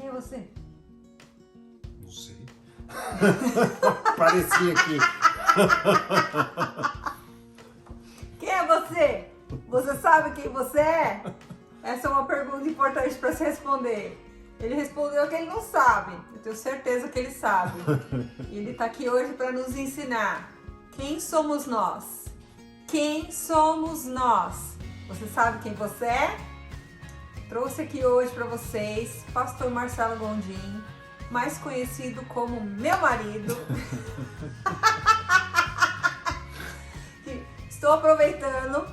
Quem é você? Não sei. Parecia aqui. Quem é você? Você sabe quem você é? Essa é uma pergunta importante para se responder. Ele respondeu que ele não sabe. Eu tenho certeza que ele sabe. E ele está aqui hoje para nos ensinar. Quem somos nós? Quem somos nós? Você sabe quem você é? Trouxe aqui hoje para vocês Pastor Marcelo Gondim, mais conhecido como meu marido. Estou aproveitando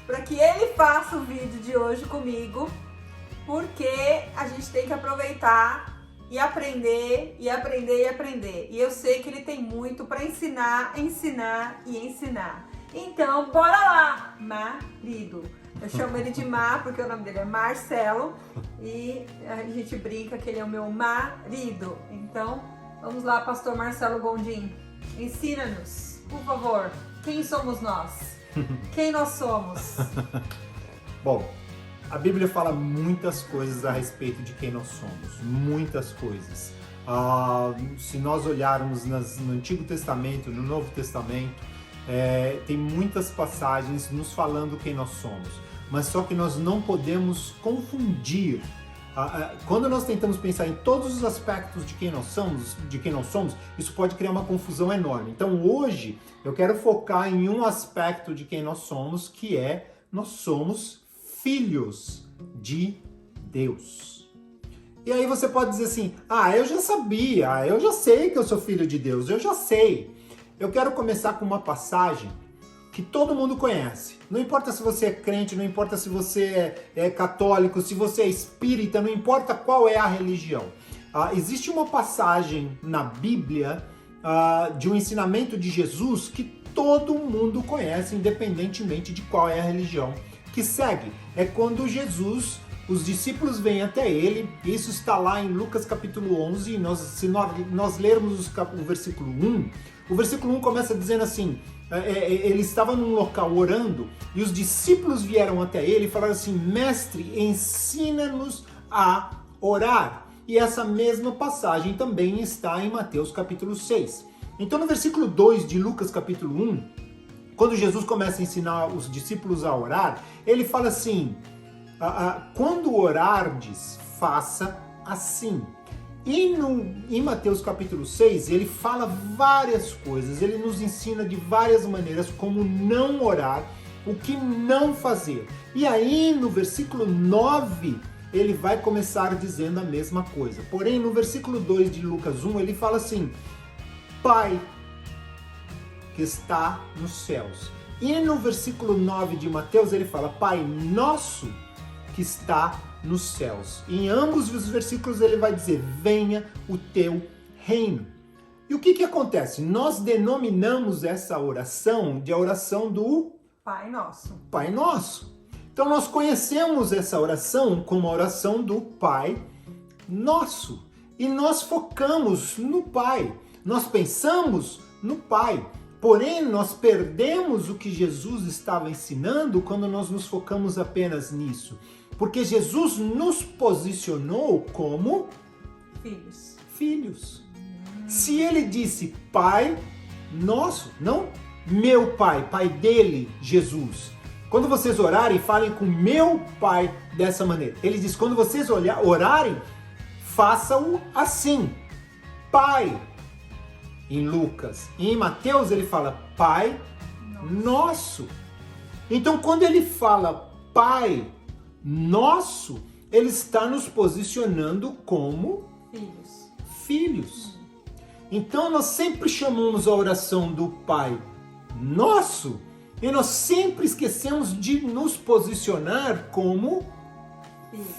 para que ele faça o vídeo de hoje comigo, porque a gente tem que aproveitar e aprender, e aprender, e aprender. E eu sei que ele tem muito para ensinar, ensinar e ensinar. Então, bora lá, marido. Eu chamo ele de Mar, porque o nome dele é Marcelo, e a gente brinca que ele é o meu marido. Então, vamos lá, Pastor Marcelo Gondim. Ensina-nos, por favor, quem somos nós? Quem nós somos? Bom, a Bíblia fala muitas coisas a respeito de quem nós somos, muitas coisas. Se nós olharmos no Antigo Testamento, no Novo Testamento, tem muitas passagens nos falando quem nós somos, mas só que nós não podemos confundir. Quando nós tentamos pensar em todos os aspectos de quem nós somos, isso pode criar uma confusão enorme. Então hoje eu quero focar em um aspecto de quem nós somos, que é nós somos filhos de Deus. E aí você pode dizer assim, eu já sabia, eu já sei que eu sou filho de Deus, eu já sei. Eu quero começar com uma passagem que todo mundo conhece. Não importa se você é crente, não importa se você é católico, se você é espírita, não importa qual é a religião. Existe uma passagem na Bíblia de um ensinamento de Jesus que todo mundo conhece, independentemente de qual é a religião que segue. É quando Jesus, os discípulos vêm até ele, isso está lá em Lucas capítulo 11, se nós lermos o versículo 1, o versículo 1 começa dizendo assim, ele estava num local orando e os discípulos vieram até ele e falaram assim, mestre, ensina-nos a orar. E essa mesma passagem também está em Mateus capítulo 6. Então no versículo 2 de Lucas capítulo 1, quando Jesus começa a ensinar os discípulos a orar, ele fala assim, quando orardes, faça assim. E em Mateus capítulo 6, ele fala várias coisas, ele nos ensina de várias maneiras como não orar, o que não fazer. E aí no versículo 9, ele vai começar dizendo a mesma coisa. Porém, no versículo 2 de Lucas 1, ele fala assim, Pai que está nos céus. E no versículo 9 de Mateus, ele fala, Pai nosso que está nos céus. Em ambos os versículos ele vai dizer, venha o teu reino. E o que acontece? Nós denominamos essa oração de a oração do Pai Nosso. Pai Nosso. Então nós conhecemos essa oração como a oração do Pai Nosso. E nós focamos no Pai. Nós pensamos no Pai. Porém, nós perdemos o que Jesus estava ensinando quando nós nos focamos apenas nisso. Porque Jesus nos posicionou como filhos. Se ele disse Pai Nosso, não meu Pai, Pai dele, Jesus. Quando vocês orarem, falem com meu Pai dessa maneira. Ele diz, quando vocês orarem, façam assim. Pai, em Lucas. E em Mateus ele fala Pai Nosso. Então quando ele fala Pai Nosso, ele está nos posicionando como filhos. Então nós sempre chamamos a oração do Pai Nosso e nós sempre esquecemos de nos posicionar como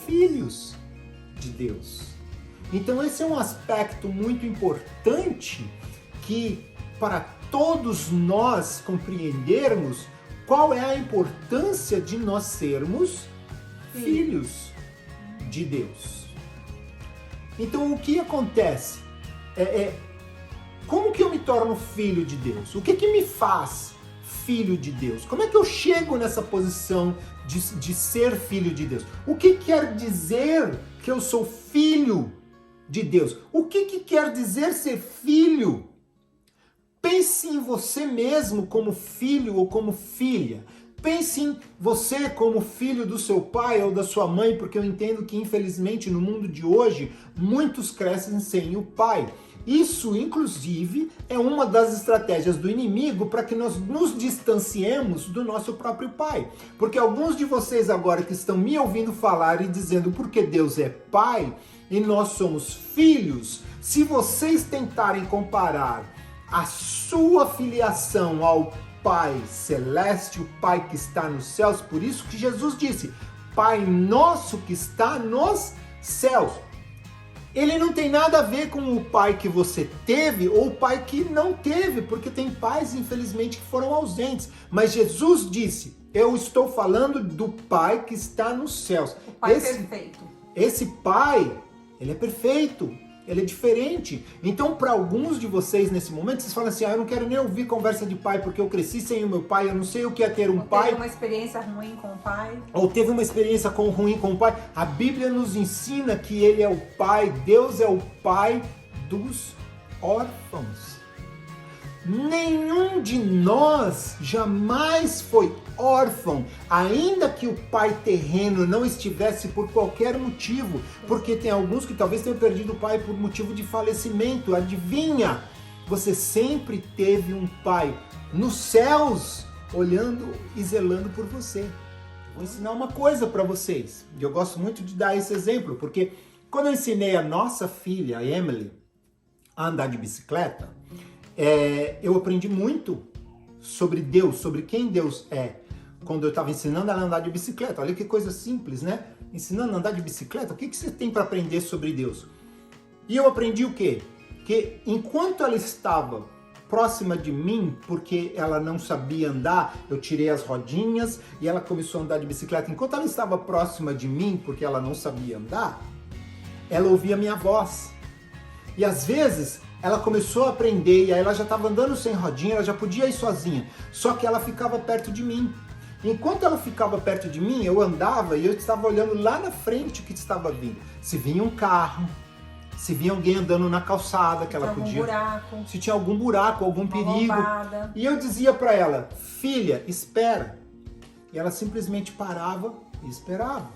filhos de Deus. Então esse é um aspecto muito importante que para todos nós compreendermos qual é a importância de nós sermos filhos de Deus. Então o que acontece? Como que eu me torno filho de Deus? O que me faz filho de Deus? Como é que eu chego nessa posição de ser filho de Deus? O que quer dizer que eu sou filho de Deus. O que quer dizer ser filho? Pense em você mesmo como filho ou como filha. Pense em você como filho do seu pai ou da sua mãe, porque eu entendo que, infelizmente, no mundo de hoje, muitos crescem sem o pai. Isso, inclusive, é uma das estratégias do inimigo para que nós nos distanciemos do nosso próprio pai. Porque alguns de vocês agora que estão me ouvindo falar e dizendo porque Deus é pai e nós somos filhos, se vocês tentarem comparar a sua filiação ao Pai Celeste, o Pai que está nos céus, por isso que Jesus disse, Pai nosso que está nos céus. Ele não tem nada a ver com o pai que você teve ou o pai que não teve, porque tem pais, infelizmente, que foram ausentes. Mas Jesus disse, eu estou falando do Pai que está nos céus. O Pai perfeito. Esse Pai, ele é perfeito. Ele é diferente. Então, para alguns de vocês nesse momento, vocês falam assim, eu não quero nem ouvir conversa de pai, porque eu cresci sem o meu pai, eu não sei o que é ter um pai. Teve uma experiência ruim com o pai. Ou teve uma experiência ruim com o pai. A Bíblia nos ensina que ele é o pai, Deus é o pai dos órfãos. Nenhum de nós jamais foi órfão, ainda que o pai terreno não estivesse por qualquer motivo, porque tem alguns que talvez tenham perdido o pai por motivo de falecimento. Adivinha? Você sempre teve um pai nos céus, olhando e zelando por você. Vou ensinar uma coisa para vocês, e eu gosto muito de dar esse exemplo, porque quando eu ensinei a nossa filha, a Emily, a andar de bicicleta, eu aprendi muito sobre Deus, sobre quem Deus é, quando eu estava ensinando ela a andar de bicicleta. Olha que coisa simples, né? Ensinando a andar de bicicleta, o que você tem para aprender sobre Deus? E eu aprendi o quê? Que enquanto ela estava próxima de mim, porque ela não sabia andar, eu tirei as rodinhas e ela começou a andar de bicicleta. Enquanto ela estava próxima de mim, porque ela não sabia andar, ela ouvia a minha voz. E às vezes ela começou a aprender e aí ela já estava andando sem rodinha, ela já podia ir sozinha. Só que ela ficava perto de mim. Enquanto ela ficava perto de mim, eu andava e eu estava olhando lá na frente o que estava vindo. Se vinha um carro, se vinha alguém andando na calçada que ela podia... buraco, se tinha algum buraco, algum perigo. Lombada. E eu dizia para ela, filha, espera. E ela simplesmente parava e esperava.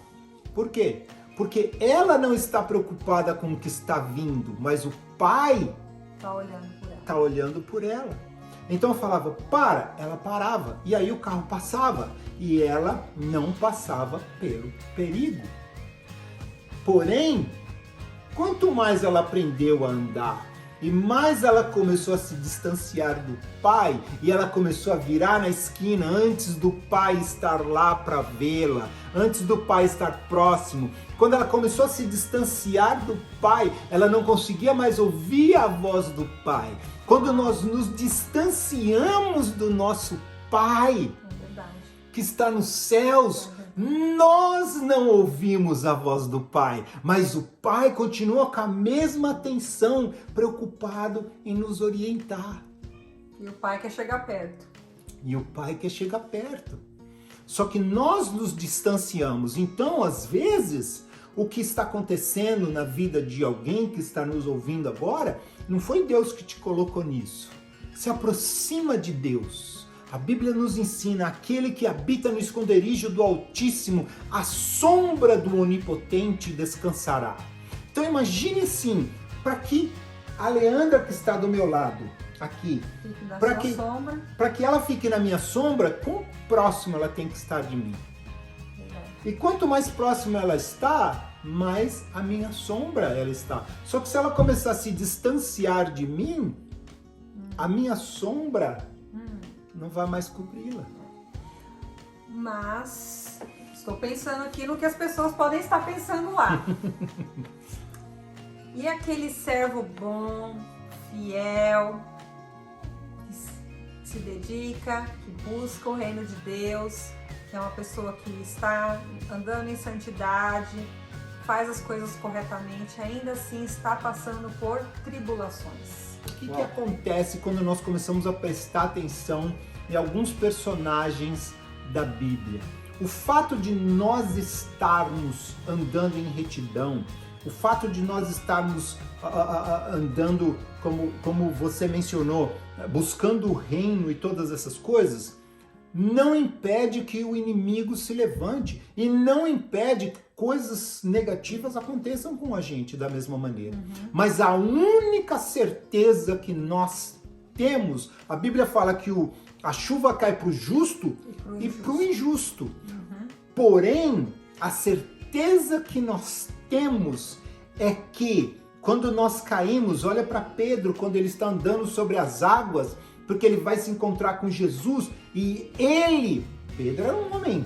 Por quê? Porque ela não está preocupada com o que está vindo, mas o pai está olhando por ela. Então eu falava, para, ela parava. E aí o carro passava e ela não passava pelo perigo. Porém, quanto mais ela aprendeu a andar e mais ela começou a se distanciar do pai e ela começou a virar na esquina antes do pai estar lá para vê-la, antes do pai estar próximo, quando ela começou a se distanciar do pai, ela não conseguia mais ouvir a voz do pai. Quando nós nos distanciamos do nosso pai, que está nos céus, nós não ouvimos a voz do pai, mas o pai continua com a mesma atenção, preocupado em nos orientar. E o pai quer chegar perto. E o pai quer chegar perto. Só que nós nos distanciamos. Então, às vezes, o que está acontecendo na vida de alguém que está nos ouvindo agora, não foi Deus que te colocou nisso. Se aproxima de Deus. A Bíblia nos ensina, aquele que habita no esconderijo do Altíssimo, a sombra do Onipotente descansará. Então imagine assim, para que a Leandra que está do meu lado, aqui, para que ela fique na minha sombra, quão próxima ela tem que estar de mim? E quanto mais próxima ela está, mais a minha sombra ela está. Só que se ela começar a se distanciar de mim, a minha sombra não vai mais cobri-la. Mas estou pensando aqui no que as pessoas podem estar pensando lá. E aquele servo bom, fiel, que se dedica, que busca o reino de Deus, que é uma pessoa que está andando em santidade, faz as coisas corretamente, ainda assim está passando por tribulações. O que acontece quando nós começamos a prestar atenção em alguns personagens da Bíblia? O fato de nós estarmos andando em retidão, o fato de nós estarmos andando, como você mencionou, buscando o reino e todas essas coisas, não impede que o inimigo se levante e não impede que coisas negativas aconteçam com a gente da mesma maneira. Mas a única certeza que nós temos, a Bíblia fala que a chuva cai para o justo e para o injusto. Porém, a certeza que nós temos é que quando nós caímos, olha para Pedro quando ele está andando sobre as águas, porque ele vai se encontrar com Jesus e Pedro era um homem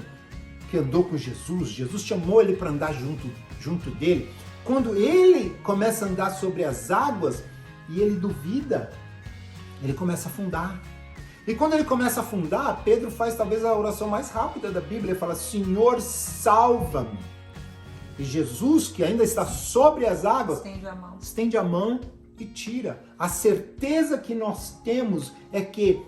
que andou com Jesus, Jesus chamou ele para andar junto dele. Quando ele começa a andar sobre as águas e ele duvida, ele começa a afundar. E quando ele começa a afundar, Pedro faz talvez a oração mais rápida da Bíblia, ele fala: Senhor, salva-me. E Jesus, que ainda está sobre as águas, estende a mão e tira. A certeza que nós temos é que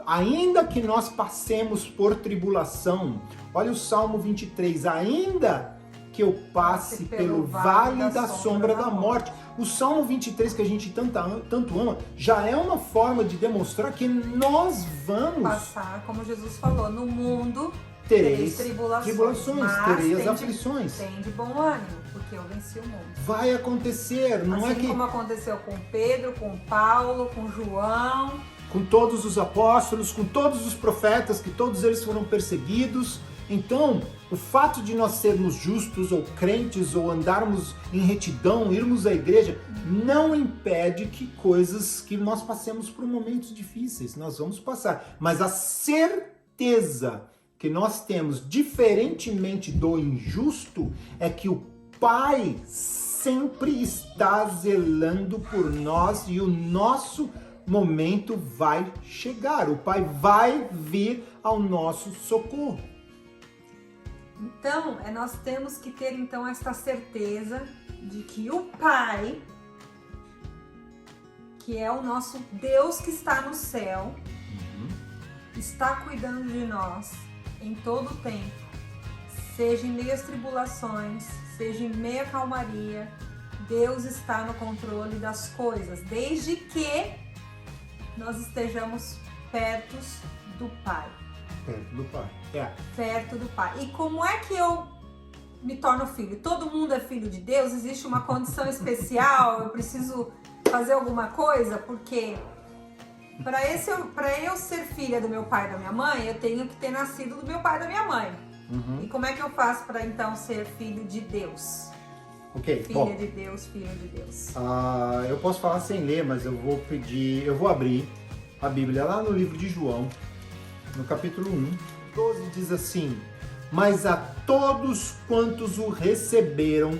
ainda que nós passemos por tribulação, olha o Salmo 23, ainda que eu passe pelo vale da sombra da morte. O Salmo 23, que a gente tanto ama, já é uma forma de demonstrar que nós vamos passar, como Jesus falou, no mundo tereis tribulações, tereis aflições. Tem de bom ânimo, porque eu venci o mundo. Vai acontecer, não assim é que... como aconteceu com Pedro, com Paulo, com João, com todos os apóstolos, com todos os profetas, que todos eles foram perseguidos. Então, o fato de nós sermos justos ou crentes ou andarmos em retidão, irmos à igreja, não impede que nós passemos por momentos difíceis. Nós vamos passar. Mas a certeza que nós temos, diferentemente do injusto, é que o Pai sempre está zelando por nós e o nosso momento vai chegar. O Pai vai vir ao nosso socorro. Então, nós temos que ter então esta certeza de que o Pai, que é o nosso Deus que está no céu, está cuidando de nós em todo o tempo, seja em meio às tribulações, seja em meio à calmaria. Deus está no controle das coisas, desde que nós estejamos perto do Pai. Perto do Pai. Perto do Pai. E como é que eu me torno filho? Todo mundo é filho de Deus? Existe uma condição especial? Eu preciso fazer alguma coisa? Porque para eu ser filha do meu pai e da minha mãe, eu tenho que ter nascido do meu pai e da minha mãe. E como é que eu faço para então ser filho de Deus? Filha de Deus, filho de Deus. Eu posso falar sem ler, mas eu vou abrir a Bíblia lá no livro de João, no capítulo 1, 12, diz assim: mas a todos quantos o receberam,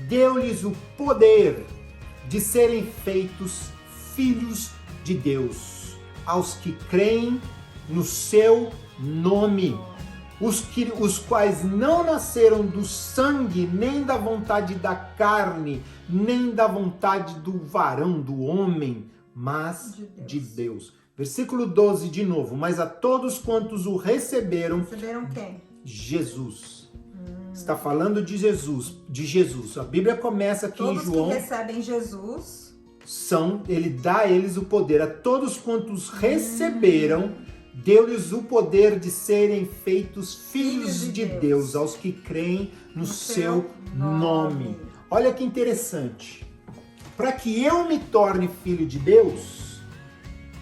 deu-lhes o poder de serem feitos filhos de Deus, aos que creem no seu nome, os quais não nasceram do sangue, nem da vontade da carne, nem da vontade do varão, do homem, mas de Deus. Versículo 12 de novo: mas a todos quantos o receberam... Receberam quem? Jesus. Está falando de Jesus. A Bíblia começa aqui todos em João. Todos que recebem Jesus... Ele dá a eles o poder. A todos quantos receberam, deu-lhes o poder de serem feitos filhos de Deus, aos que creem no seu nome. Olha que interessante. Para que eu me torne filho de Deus,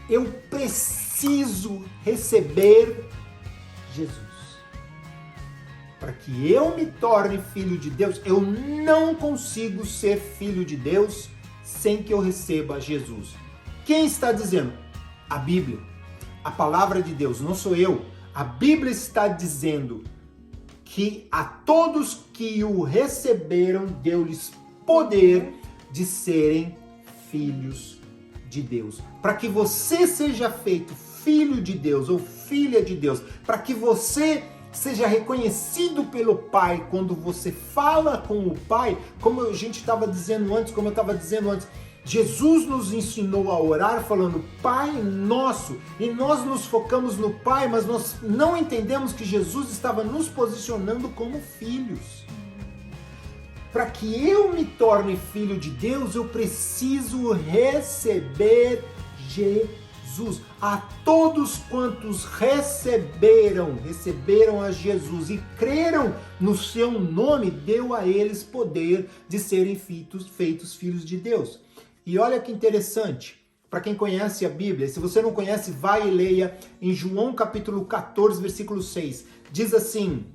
eu preciso receber Jesus. Para que eu me torne filho de Deus, eu não consigo ser filho de Deus sem que eu receba Jesus. Quem está dizendo? A Bíblia. A palavra de Deus, não sou eu. A Bíblia está dizendo que a todos que o receberam, deu-lhes poder de serem filhos de Deus. Para que você seja feito filho de Deus ou filha de Deus, para que você seja reconhecido pelo Pai quando você fala com o Pai, como eu estava dizendo antes, Jesus nos ensinou a orar falando Pai Nosso, e nós nos focamos no Pai, mas nós não entendemos que Jesus estava nos posicionando como filhos. para que eu me torne filho de Deus, eu preciso receber Jesus. A todos quantos receberam a Jesus e creram no seu nome, deu a eles poder de serem feitos filhos de Deus. E olha que interessante, para quem conhece a Bíblia, se você não conhece, vai e leia em João capítulo 14, versículo 6. Diz assim: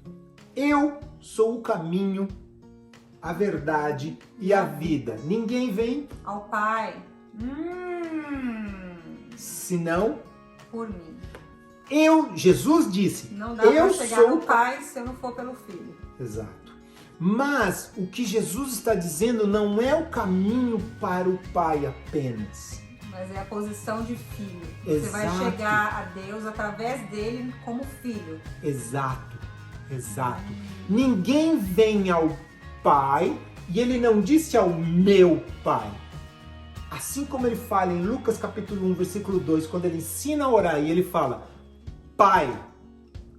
eu sou o caminho, a verdade e a vida. Ninguém vem ao Pai senão por mim. Jesus disse, não dá para chegar no Pai se eu não for pelo Filho. Exato. Mas o que Jesus está dizendo não é o caminho para o Pai apenas. Mas é a posição de filho. Você Exato. vai chegar a Deus através dele como filho. Exato. Ninguém vem ao Pai, e ele não disse ao meu Pai. Assim como ele fala em Lucas capítulo 1, versículo 2, quando ele ensina a orar e ele fala, Pai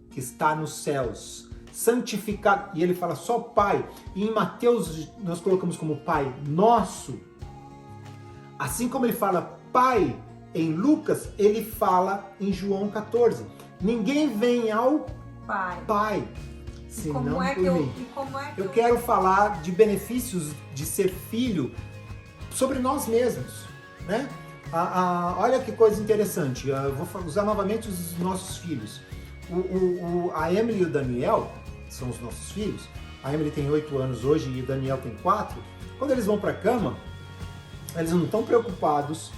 que está nos céus, santificado, e ele fala só Pai, e em Mateus nós colocamos como Pai Nosso, assim como ele fala Pai em Lucas, ele fala em João 14, ninguém vem ao Pai senão por mim. Eu quero falar de benefícios de ser filho sobre nós mesmos, né? Olha que coisa interessante, eu vou usar novamente os nossos filhos. A Emily e o Daniel são os nossos filhos. A Emily tem 8 anos hoje e o Daniel tem 4. Quando eles vão para a cama, eles não estão preocupados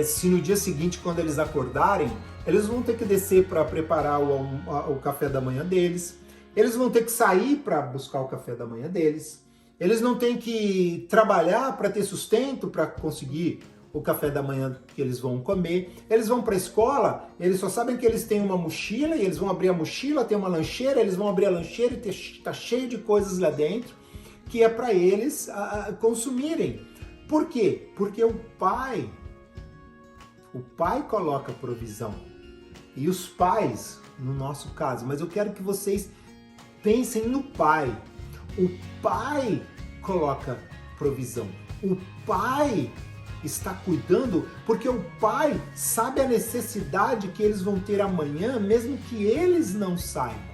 se no dia seguinte, quando eles acordarem, eles vão ter que descer para preparar o café da manhã deles, eles vão ter que sair para buscar o café da manhã deles, eles não têm que trabalhar para ter sustento, para conseguir o café da manhã que eles vão comer. Eles vão para a escola, eles só sabem que eles têm uma mochila e eles vão abrir a mochila, tem uma lancheira, eles vão abrir a lancheira e está cheio de coisas lá dentro que é para eles consumirem. Por quê? Porque o pai coloca provisão. E os pais, no nosso caso, mas eu quero que vocês pensem no pai. O pai coloca provisão. O pai está cuidando porque o pai sabe a necessidade que eles vão ter amanhã, mesmo que eles não saibam.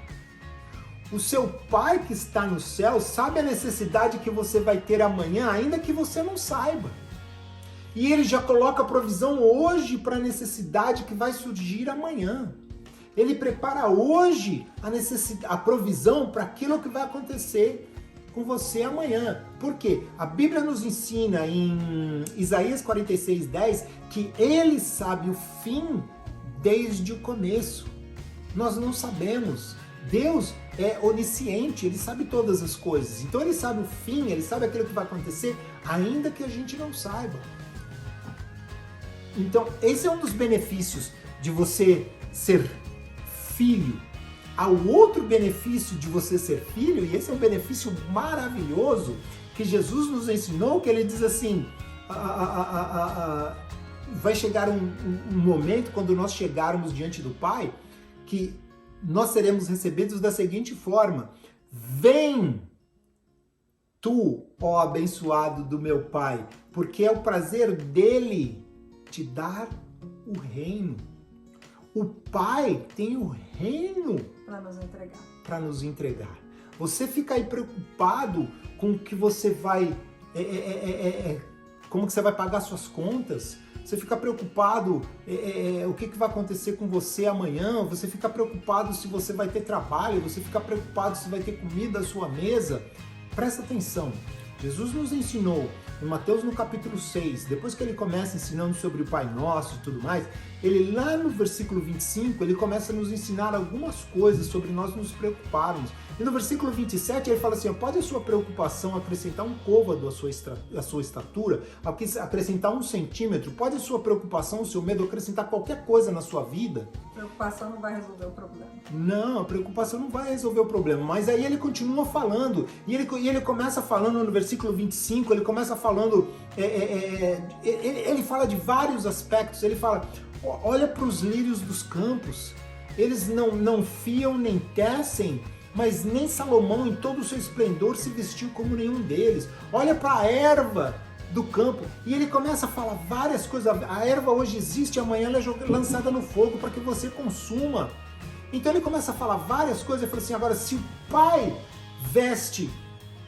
O seu pai que está no céu sabe a necessidade que você vai ter amanhã, ainda que você não saiba. E ele já coloca provisão hoje para a necessidade que vai surgir amanhã. Ele prepara hoje a provisão para aquilo que vai acontecer com você amanhã. Por quê? A Bíblia nos ensina em Isaías 46:10 que ele sabe o fim desde o começo. Nós não sabemos. Deus é onisciente, ele sabe todas as coisas. Então ele sabe o fim, ele sabe aquilo que vai acontecer, ainda que a gente não saiba. Então, esse é um dos benefícios de você ser filho. Há o outro benefício de você ser filho, e esse é um benefício maravilhoso que Jesus nos ensinou, que ele diz assim, vai chegar um momento, quando nós chegarmos diante do Pai, que nós seremos recebidos da seguinte forma: vem tu, ó abençoado do meu Pai, porque é o prazer dele te dar o reino. O Pai tem o reino para nos entregar. Você fica aí preocupado com o que você vai, como que você vai pagar suas contas? Você fica preocupado o que vai acontecer com você amanhã? Você fica preocupado se você vai ter trabalho? Você fica preocupado se vai ter comida à sua mesa? Presta atenção. Jesus nos ensinou em Mateus no capítulo 6, depois que ele começa ensinando sobre o Pai Nosso e tudo mais, ele lá no versículo 25, ele começa a nos ensinar algumas coisas sobre nós nos preocuparmos. E no versículo 27 ele fala assim, pode a sua preocupação acrescentar um côvado à sua estatura, acrescentar 1 centímetro, pode a sua preocupação, o seu medo acrescentar qualquer coisa na sua vida? A preocupação não vai resolver o problema. Não, a preocupação não vai resolver o problema, mas aí ele continua falando, e ele começa falando no versículo 25, ele começa falando, ele fala de vários aspectos, ele fala, olha para os lírios dos campos, eles não fiam nem tecem, mas nem Salomão em todo o seu esplendor se vestiu como nenhum deles. Olha para a erva do campo. E ele começa a falar várias coisas. A erva hoje existe, amanhã ela é lançada no fogo para que você consuma. Então ele começa a falar várias coisas. Ele fala assim, agora se o Pai veste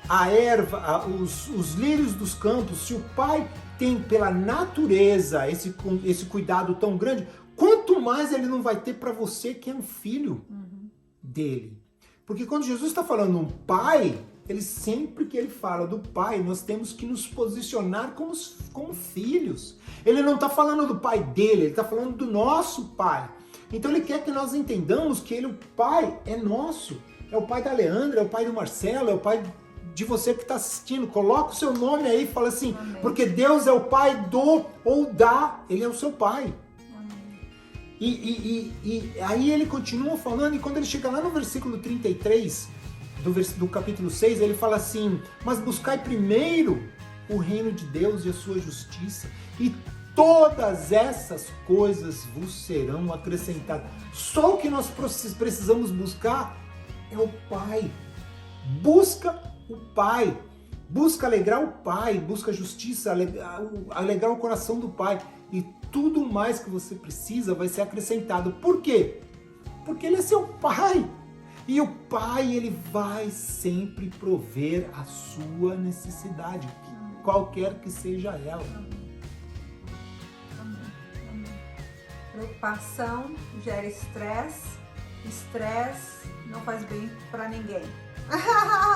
a erva, os lírios dos campos, se o Pai tem pela natureza esse cuidado tão grande, quanto mais ele não vai ter para você que é um filho dele. Porque quando Jesus está falando um pai, sempre que ele fala do pai, nós temos que nos posicionar como filhos. Ele não está falando do pai dele, ele está falando do nosso pai. Então ele quer que nós entendamos que o pai é nosso. É o pai da Leandra, é o pai do Marcelo, é o pai de você que está assistindo. Coloca o seu nome aí e fala assim, amém. Porque Deus é o pai do ou da, ele é o seu pai. E aí ele continua falando, e quando ele chega lá no versículo 33 do capítulo 6, ele fala assim, mas buscai primeiro o reino de Deus e a sua justiça, e todas essas coisas vos serão acrescentadas. Só o que nós precisamos buscar é o Pai. Busca o Pai. Busca alegrar o Pai, busca justiça, alegrar o coração do Pai. E tudo mais que você precisa vai ser acrescentado. Por quê? Porque Ele é seu Pai. E o Pai, Ele vai sempre prover a sua necessidade, qualquer que seja ela. Preocupação gera estresse. Estresse não faz bem para ninguém.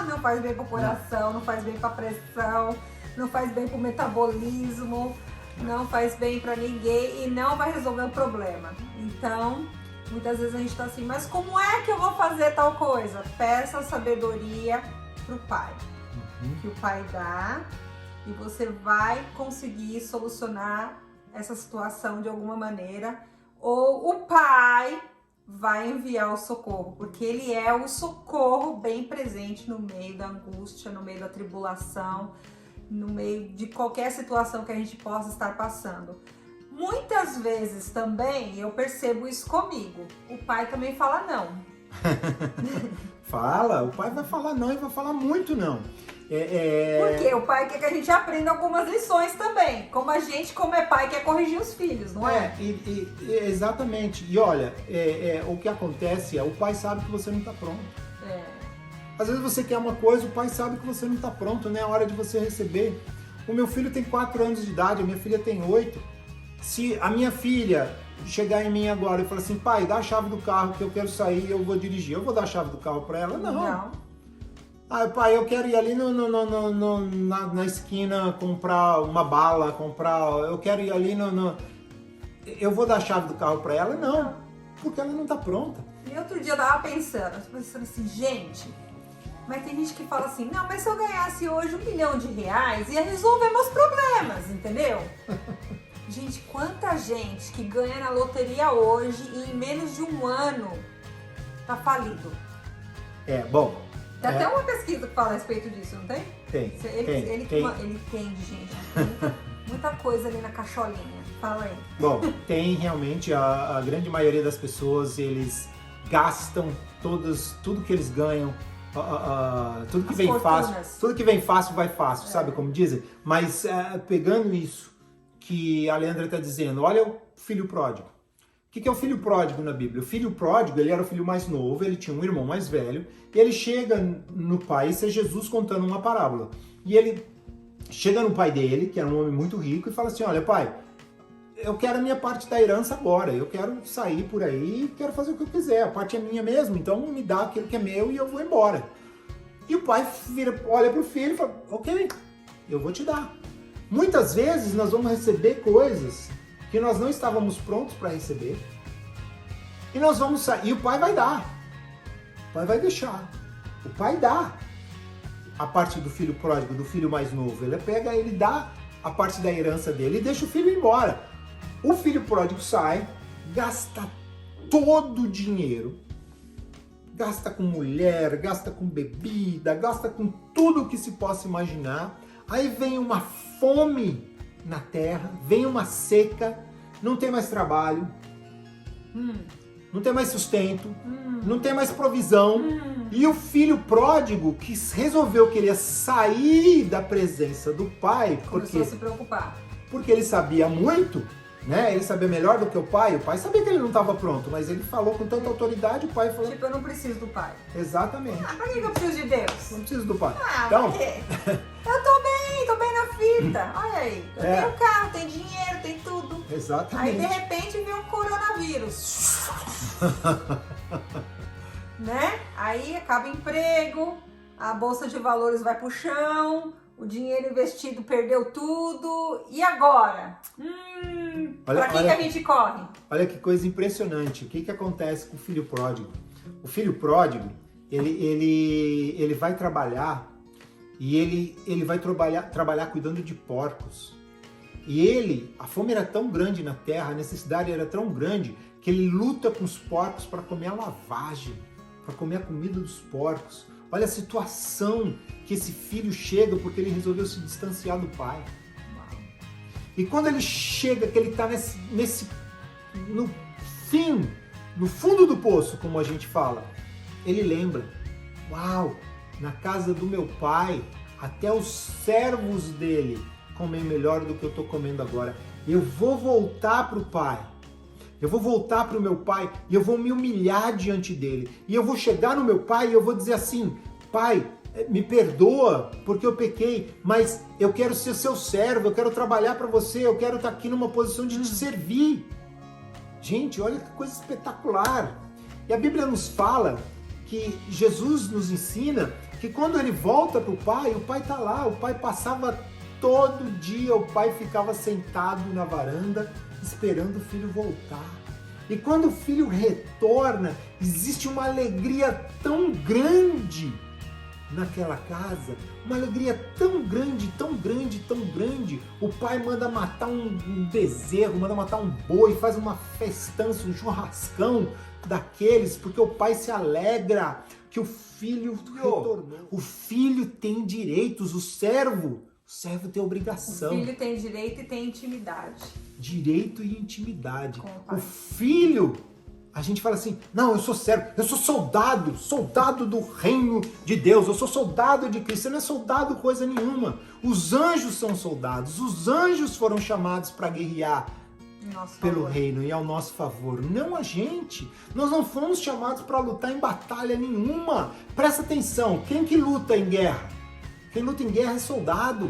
Não faz bem para o coração, não faz bem para a pressão, não faz bem para o metabolismo, não faz bem para ninguém e não vai resolver o problema. Então, muitas vezes a gente está assim, mas como é que eu vou fazer tal coisa? Peça sabedoria pro Pai. Que o Pai dá e você vai conseguir solucionar essa situação de alguma maneira. Ou o Pai vai enviar o socorro, porque Ele é o socorro bem presente no meio da angústia, no meio da tribulação, no meio de qualquer situação que a gente possa estar passando. Muitas vezes também eu percebo isso comigo. O Pai também fala não. Fala, o Pai vai falar não e vai falar muito não. Porque o Pai quer que a gente aprenda algumas lições também. Como a gente, como é pai, quer corrigir os filhos, não é? Exatamente. E olha, o que acontece é o Pai sabe que você não está pronto. Às vezes você quer uma coisa, o Pai sabe que você não está pronto, não é a hora de você receber. O meu filho tem 4 anos de idade, a minha filha tem 8. Se a minha filha chegar em mim agora e falar assim, pai, dá a chave do carro que eu quero sair e eu vou dirigir, eu vou dar a chave do carro para ela? Não. Ah, pai, eu quero ir ali na esquina comprar uma bala, eu quero ir ali eu vou dar a chave do carro para ela? Não, porque ela não está pronta. E outro dia eu tava pensando assim, gente, mas tem gente que fala assim, não, mas se eu ganhasse hoje R$1 milhão, ia resolver meus problemas, entendeu? Gente, quanta gente que ganha na loteria hoje e em menos de um ano tá falido. Bom. Tem até uma pesquisa que fala a respeito disso, não tem? Tem. Ele entende, gente. Muita coisa ali na cacholinha. Fala aí. Bom, tem realmente, a grande maioria das pessoas, eles gastam tudo que eles ganham, tudo que vem fácil. Tudo que vem fácil vai fácil, sabe como dizem? Mas pegando isso que a Leandra está dizendo, olha o filho pródigo. O que é o filho pródigo na Bíblia? O filho pródigo, ele era o filho mais novo, ele tinha um irmão mais velho, e ele chega no pai, isso é Jesus contando uma parábola. E ele chega no pai dele, que era um homem muito rico, e fala assim, olha pai, eu quero a minha parte da herança agora, eu quero sair por aí, quero fazer o que eu quiser, a parte é minha mesmo, então me dá aquilo que é meu e eu vou embora. E o pai olha para o filho e fala, ok, eu vou te dar. Muitas vezes nós vamos receber coisas que nós não estávamos prontos para receber. E nós vamos sair. E o pai vai dar. O pai vai deixar. O pai dá a parte do filho pródigo, do filho mais novo. Ele pega, ele dá a parte da herança dele e deixa o filho ir embora. O filho pródigo sai, gasta todo o dinheiro. Gasta com mulher, gasta com bebida, gasta com tudo que se possa imaginar. Aí vem uma fome na terra, vem uma seca, não tem mais trabalho. não tem mais sustento, não tem mais provisão. E o filho pródigo que resolveu querer sair da presença do pai, Começou a se preocupar. porque ele sabia muito, né? Ele sabia melhor do que o pai sabia que ele não estava pronto, mas ele falou com tanta autoridade, o pai falou... Tipo, eu não preciso do pai. Exatamente. Pra que eu preciso de Deus? Não preciso do pai. Então, por quê? Eu tô bem na fita. Olha aí, eu tenho carro, tenho dinheiro, tenho tudo. Exatamente. Aí, de repente, vem um coronavírus. Né? Aí acaba o emprego, a bolsa de valores vai pro chão, o dinheiro investido perdeu tudo. E agora? Pra quem que a gente corre? Olha que coisa impressionante. O que acontece com o filho pródigo? O filho pródigo, ele vai trabalhar e ele vai trabalhar cuidando de porcos. E a fome era tão grande na terra, a necessidade era tão grande que ele luta com os porcos para comer a lavagem, para comer a comida dos porcos. Olha a situação que esse filho chega porque ele resolveu se distanciar do pai. E quando ele chega, que ele está no fim, no fundo do poço, como a gente fala, ele lembra, uau, na casa do meu pai, até os servos dele comem melhor do que eu estou comendo agora. Eu vou voltar para o pai. Eu vou voltar para o meu pai e eu vou me humilhar diante dele. E eu vou chegar no meu pai e eu vou dizer assim, pai, me perdoa porque eu pequei, mas eu quero ser seu servo, eu quero trabalhar para você, eu quero estar aqui numa posição de te servir. Gente, olha que coisa espetacular. E a Bíblia nos fala que Jesus nos ensina que quando ele volta para o pai está lá, o pai passava todo dia, o pai ficava sentado na varanda esperando o filho voltar. E quando o filho retorna, existe uma alegria tão grande naquela casa, uma alegria tão grande, tão grande, tão grande. O pai manda matar um bezerro, manda matar um boi, faz uma festança, um churrascão daqueles, porque o pai se alegra que o filho retornou. O filho tem direitos, o servo tem obrigação. O filho tem direito e tem intimidade. Direito e intimidade. O filho, a gente fala assim, não, eu sou servo, eu sou soldado do reino de Deus, eu sou soldado de Cristo. Você não é soldado coisa nenhuma. Os anjos são soldados, os anjos foram chamados para guerrear pelo reino e ao nosso favor, não a gente. Nós não fomos chamados para lutar em batalha nenhuma. Presta atenção, quem que luta em guerra? Quem luta em guerra é soldado.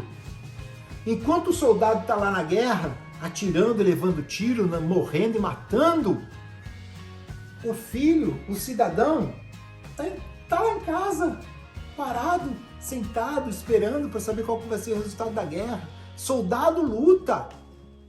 Enquanto o soldado está lá na guerra, atirando, levando tiro, morrendo e matando, o filho, o cidadão, está lá em casa, parado, sentado, esperando para saber qual vai ser o resultado da guerra. Soldado luta.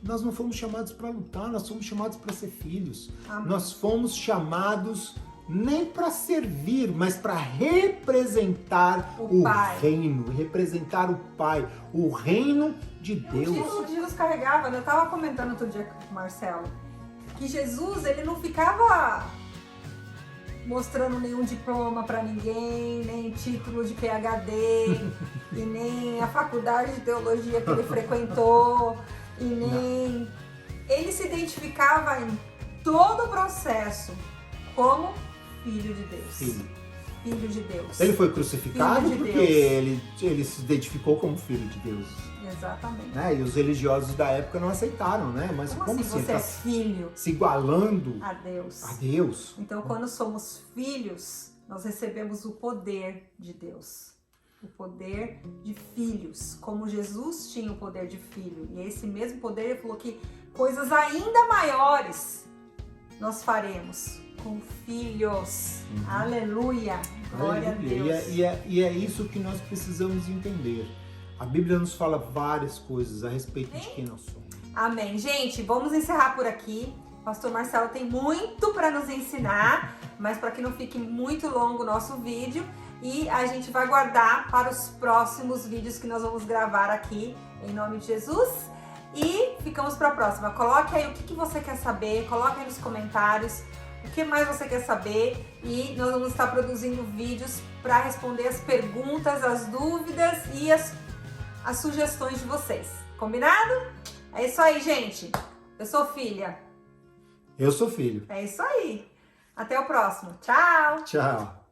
Nós não fomos chamados para lutar, nós fomos chamados para ser filhos. Amém. Nós fomos chamados nem para servir, mas para representar o reino, representar o Pai, o reino de Deus. O Jesus carregava, eu estava comentando outro dia com o Marcelo, que Jesus, ele não ficava mostrando nenhum diploma para ninguém, nem título de PhD, e nem a faculdade de teologia que ele frequentou, e nem... Ele se identificava em todo o processo como Filho de Deus. Filho de Deus. Ele foi crucificado porque ele se identificou como Filho de Deus. Exatamente. Né? E os religiosos da época não aceitaram, né? Mas como assim? Você é filho? Se igualando a Deus. A Deus. Então, quando somos filhos, nós recebemos o poder de Deus. O poder de filhos. Como Jesus tinha o poder de filho. E esse mesmo poder, ele falou que coisas ainda maiores nós faremos com filhos. Aleluia. Glória a Deus. E é isso que nós precisamos entender. A Bíblia nos fala várias coisas a respeito de quem nós somos. Amém. Gente, vamos encerrar por aqui. Pastor Marcelo tem muito para nos ensinar, mas para que não fique muito longo o nosso vídeo, e a gente vai guardar para os próximos vídeos que nós vamos gravar aqui, em nome de Jesus. E ficamos para a próxima. Coloque aí o que você quer saber, coloque aí nos comentários o que mais você quer saber, e nós vamos estar produzindo vídeos para responder as perguntas, as dúvidas e as sugestões de vocês. Combinado? É isso aí, gente. Eu sou filha. Eu sou filho. É isso aí. Até o próximo. Tchau! Tchau!